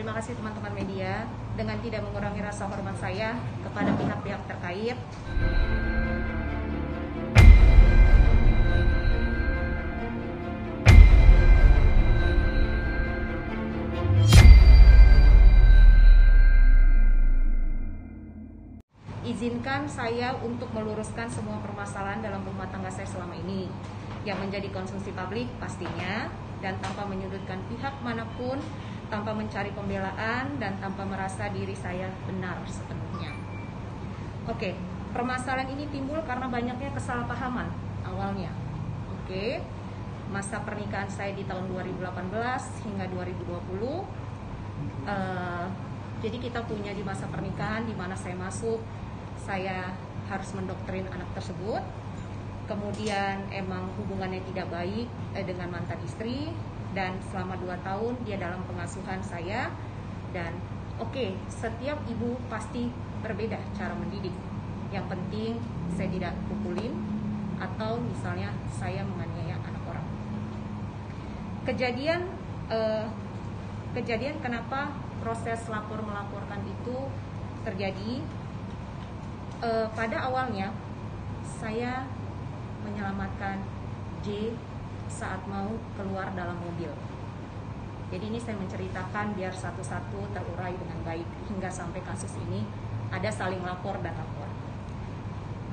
terima kasih teman-teman media. Dengan tidak mengurangi rasa hormat saya kepada pihak-pihak terkait. Izinkan saya untuk meluruskan semua permasalahan dalam rumah tangga saya selama ini yang menjadi konsumsi publik pastinya, dan tanpa menyudutkan pihak manapun, tanpa mencari pembelaan, dan tanpa merasa diri saya benar sepenuhnya. Oke, permasalahan ini timbul karena banyaknya kesalahpahaman awalnya. Oke, masa pernikahan saya di tahun 2018 hingga 2020. Jadi kita punya di masa pernikahan di mana saya masuk, saya harus mendoktrin anak tersebut. Kemudian emang hubungannya tidak baik dengan mantan istri, dan selama 2 tahun dia dalam pengasuhan saya. Dan oke, setiap ibu pasti berbeda cara mendidik. Yang penting saya tidak pukulin atau misalnya saya menganiaya anak orang. Kejadian kenapa proses lapor melaporkan itu terjadi? Pada awalnya saya menyelamatkan J saat mau keluar dalam mobil. Jadi ini saya menceritakan biar satu-satu terurai dengan baik hingga sampai kasus ini ada saling lapor dan lapor.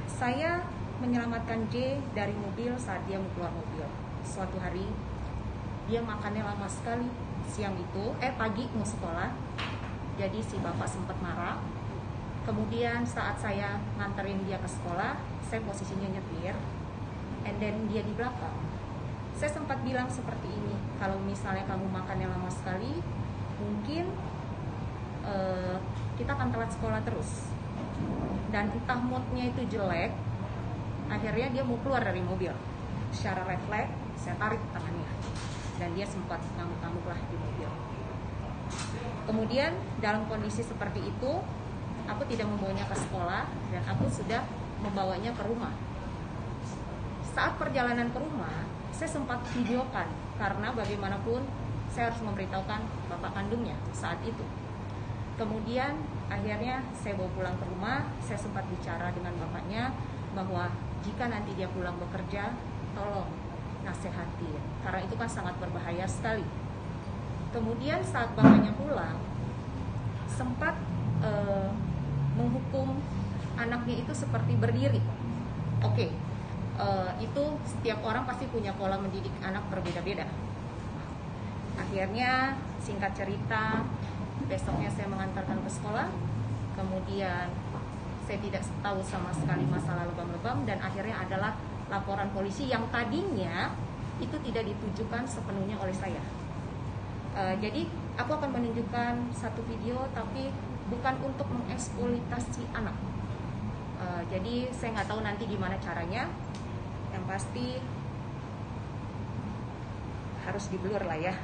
Saya menyelamatkan J dari mobil saat dia mau keluar mobil. Suatu hari dia makannya lama sekali pagi mau sekolah. Jadi si bapak sempat marah. Kemudian saat saya nganterin dia ke sekolah, saya posisinya nyetir, and then dia di belakang. Saya sempat bilang seperti ini, kalau misalnya kamu makannya lama sekali, mungkin kita akan telat sekolah terus. Dan entah moodnya itu jelek, akhirnya dia mau keluar dari mobil. Secara refleks, saya tarik tangannya, dan dia sempat ngamuk-ngamuk lah di mobil. Kemudian dalam kondisi seperti itu, aku tidak membawanya ke sekolah, dan aku sudah membawanya ke rumah. Saat perjalanan ke rumah, saya sempat videokan, karena bagaimanapun saya harus memberitahukan bapak kandungnya saat itu. Kemudian akhirnya saya bawa pulang ke rumah. Saya sempat bicara dengan bapaknya bahwa jika nanti dia pulang bekerja, tolong nasihatin, karena itu kan sangat berbahaya sekali. Kemudian saat bapaknya pulang, sempat menghukum anaknya itu seperti berdiri. Oke, itu setiap orang pasti punya pola mendidik anak berbeda-beda. Akhirnya singkat cerita, besoknya saya mengantarkan ke sekolah. Kemudian saya tidak tahu sama sekali masalah lebam-lebam, dan akhirnya adalah laporan polisi yang tadinya itu tidak ditujukan sepenuhnya oleh saya. Jadi aku akan menunjukkan satu video, tapi bukan untuk mengeksploitasi anak. Jadi saya nggak tahu nanti gimana caranya. Yang pasti harus diblur lah ya.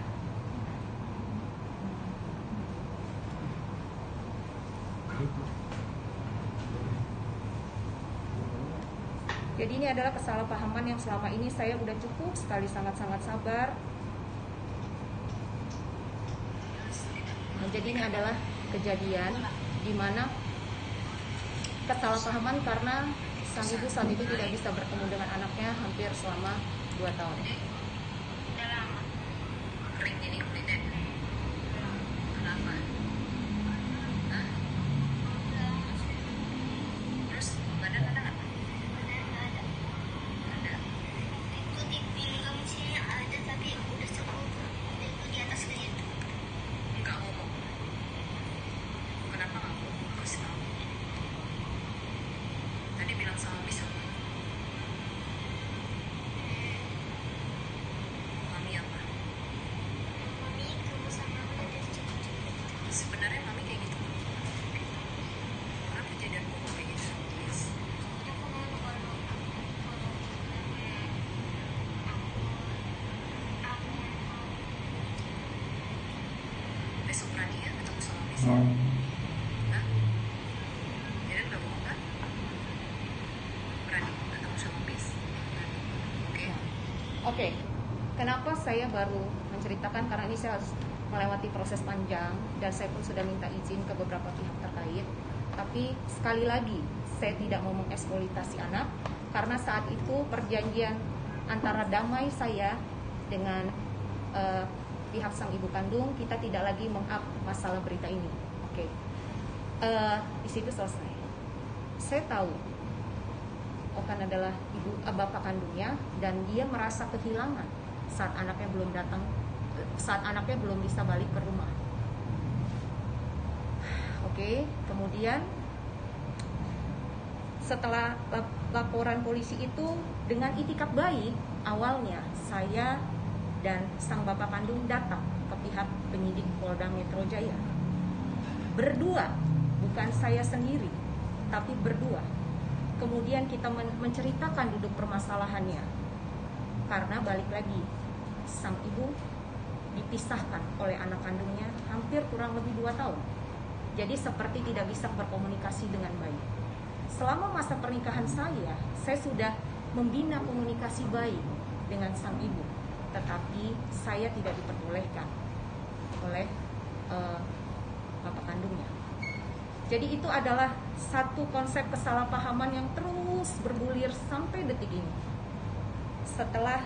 Jadi ini adalah kesalahpahaman yang selama ini saya udah cukup sekali sangat-sangat sabar. Nah, jadi ini adalah kejadian di mana kesalahpahaman karena sang ibu saat itu tidak bisa bertemu dengan anaknya hampir selama 2 tahun. Sebenarnya mami kayak gitu. Karena kejadian kok kayak gitu. Besok berani ya ketemu sama Miss? Hah? Jadi udah bohong kan? Berani ketemu sama Miss? Oke. Oke. Kenapa saya baru menceritakan? Karena ini saya harus melewati proses panjang dan saya pun sudah minta izin ke beberapa pihak terkait. Tapi sekali lagi saya tidak mau mengeksploitasi anak karena saat itu perjanjian antara damai saya dengan pihak sang ibu kandung, kita tidak lagi meng-up masalah berita ini. Oke. Di situ selesai. Saya tahu Okan adalah bapak kandungnya dan dia merasa kehilangan saat anaknya belum datang, saat anaknya belum bisa balik ke rumah. Oke, kemudian setelah laporan polisi itu dengan itikat baik, awalnya saya dan sang bapak kandung datang ke pihak penyidik Polda Metro Jaya. Berdua, bukan saya sendiri, tapi berdua. Kemudian kita menceritakan duduk permasalahannya. Karena balik lagi, sang ibu dipisahkan oleh anak kandungnya hampir kurang lebih 2 tahun. Jadi seperti tidak bisa berkomunikasi dengan baik. Selama masa pernikahan saya sudah membina komunikasi baik dengan sang ibu. Tetapi saya tidak diperbolehkan oleh bapak kandungnya. Jadi itu adalah satu konsep kesalahpahaman yang terus bergulir sampai detik ini. Setelah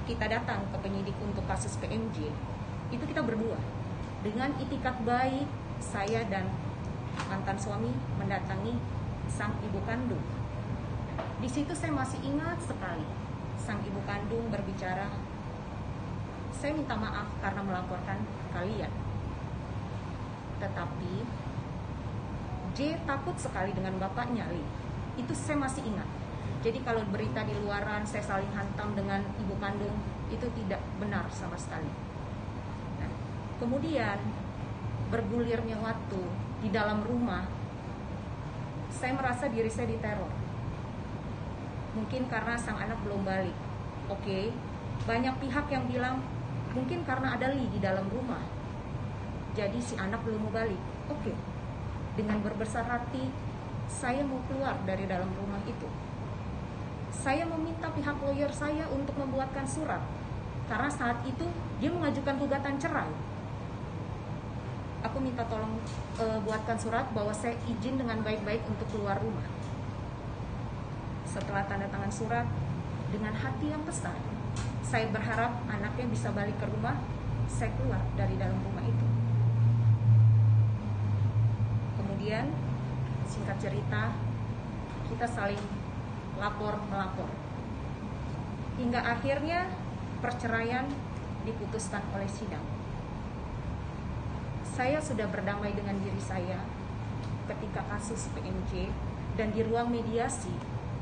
kita datang ke penyidik untuk kasus PMJ, itu kita berdua dengan itikat baik, saya dan mantan suami mendatangi sang ibu kandung. Di situ saya masih ingat sekali sang ibu kandung berbicara, saya minta maaf karena melaporkan kalian. Tetapi J takut sekali dengan bapaknya, Li. Itu saya masih ingat. Jadi kalau berita di luaran saya saling hantam dengan ibu kandung, itu tidak benar sama sekali. Nah, kemudian bergulirnya waktu di dalam rumah, saya merasa diri saya diteror. Mungkin karena sang anak belum balik. Oke, banyak pihak yang bilang mungkin karena ada Li di dalam rumah, jadi si anak belum mau balik. Oke. Dengan berbesar hati, saya mau keluar dari dalam rumah itu. Saya meminta pihak lawyer saya untuk membuatkan surat. Karena saat itu dia mengajukan gugatan cerai. Aku minta tolong buatkan surat bahwa saya izin dengan baik-baik untuk keluar rumah. Setelah tanda tangan surat, dengan hati yang besar, saya berharap anaknya bisa balik ke rumah. Saya keluar dari dalam rumah itu. Kemudian singkat cerita, kita saling lapor-melapor hingga akhirnya perceraian diputuskan oleh sidang. Saya sudah berdamai dengan diri saya ketika kasus PMJ, dan di ruang mediasi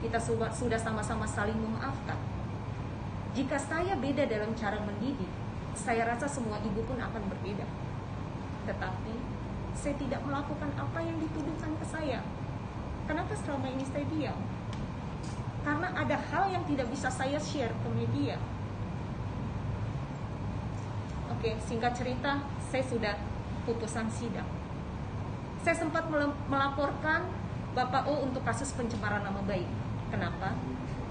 kita sudah sama-sama saling memaafkan. Jika saya beda dalam cara mendidik, saya rasa semua ibu pun akan berbeda. Tetapi saya tidak melakukan apa yang dituduhkan ke saya. Kenapa selama ini saya diam? Karena ada hal yang tidak bisa saya share ke media. Oke, singkat cerita, saya sudah putusan sidang. Saya sempat melaporkan Bapak O untuk kasus pencemaran nama baik. Kenapa?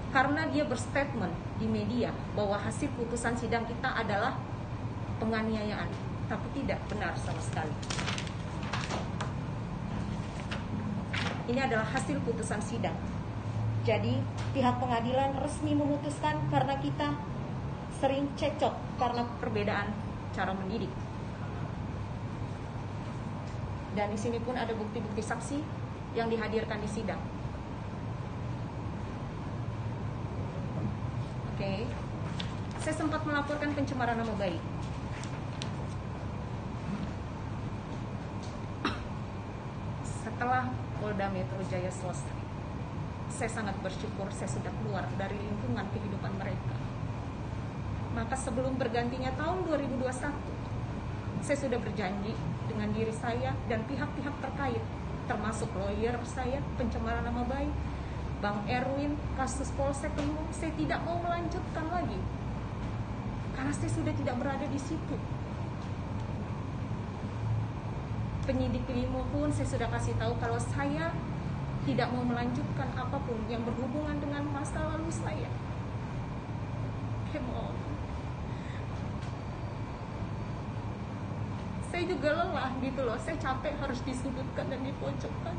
Karena dia berstatement di media bahwa hasil putusan sidang kita adalah penganiayaan. Tapi tidak benar sama sekali. Ini adalah hasil putusan sidang. Jadi pihak pengadilan resmi memutuskan karena kita sering cekcok karena perbedaan cara mendidik. Dan di sini pun ada bukti-bukti saksi yang dihadirkan di sidang. Oke. Saya sempat melaporkan pencemaran nama baik. Setelah Polda Metro Jaya selesai, saya sangat bersyukur saya sudah keluar dari lingkungan kehidupan mereka. Maka sebelum bergantinya tahun 2021, saya sudah berjanji dengan diri saya dan pihak-pihak terkait, termasuk lawyer saya, pencemaran nama baik, Bang Erwin, kasus Polsek Kelungkung, saya tidak mau melanjutkan lagi. Karena saya sudah tidak berada di situ. Penyidik Limo pun saya sudah kasih tahu kalau saya tidak mau melanjutkan apapun yang berhubungan dengan masa lalu saya. Mohon. juga lelah gitu loh. Saya capek harus disudutkan dan dipojokkan.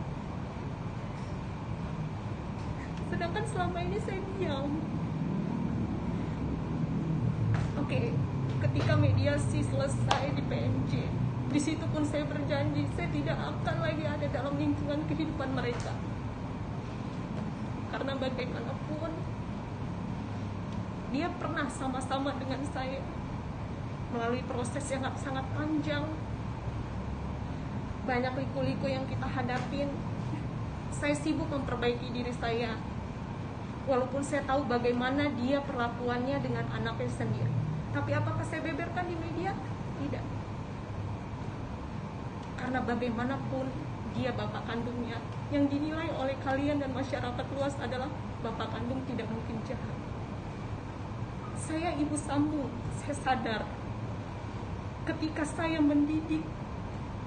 Sedangkan selama ini saya diam. Oke, ketika mediasi selesai di PNJ, di situ pun saya berjanji saya tidak akan lagi ada dalam lingkungan kehidupan mereka. Karena bagaimanapun dia pernah sama-sama dengan saya melalui proses yang sangat panjang. Banyak liku-liku yang kita hadapin. Saya sibuk memperbaiki diri saya, walaupun saya tahu bagaimana dia perlakuannya dengan anaknya sendiri. Tapi apakah saya beberkan di media? Tidak. Karena bagaimanapun dia bapak kandungnya, yang dinilai oleh kalian dan masyarakat luas adalah bapak kandung tidak mungkin jahat. Saya ibu sambung, saya sadar ketika saya mendidik,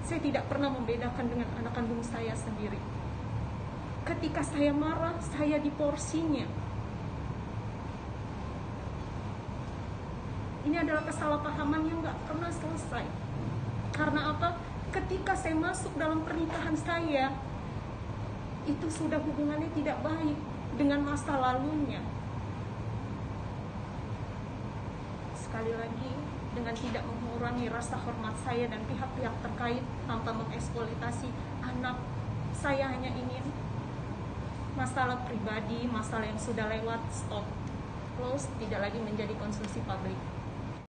saya tidak pernah membedakan dengan anak kandung saya sendiri. Ketika saya marah, saya diporsinya. Ini adalah kesalahpahaman yang gak pernah selesai. Karena apa? Ketika saya masuk dalam pernikahan saya, itu sudah hubungannya tidak baik dengan masa lalunya. Sekali lagi, dengan tidak mengurangi rasa hormat saya dan pihak-pihak terkait tanpa mengeksploitasi anak, saya hanya ingin masalah pribadi, masalah yang sudah lewat, stop, close, tidak lagi menjadi konsumsi publik.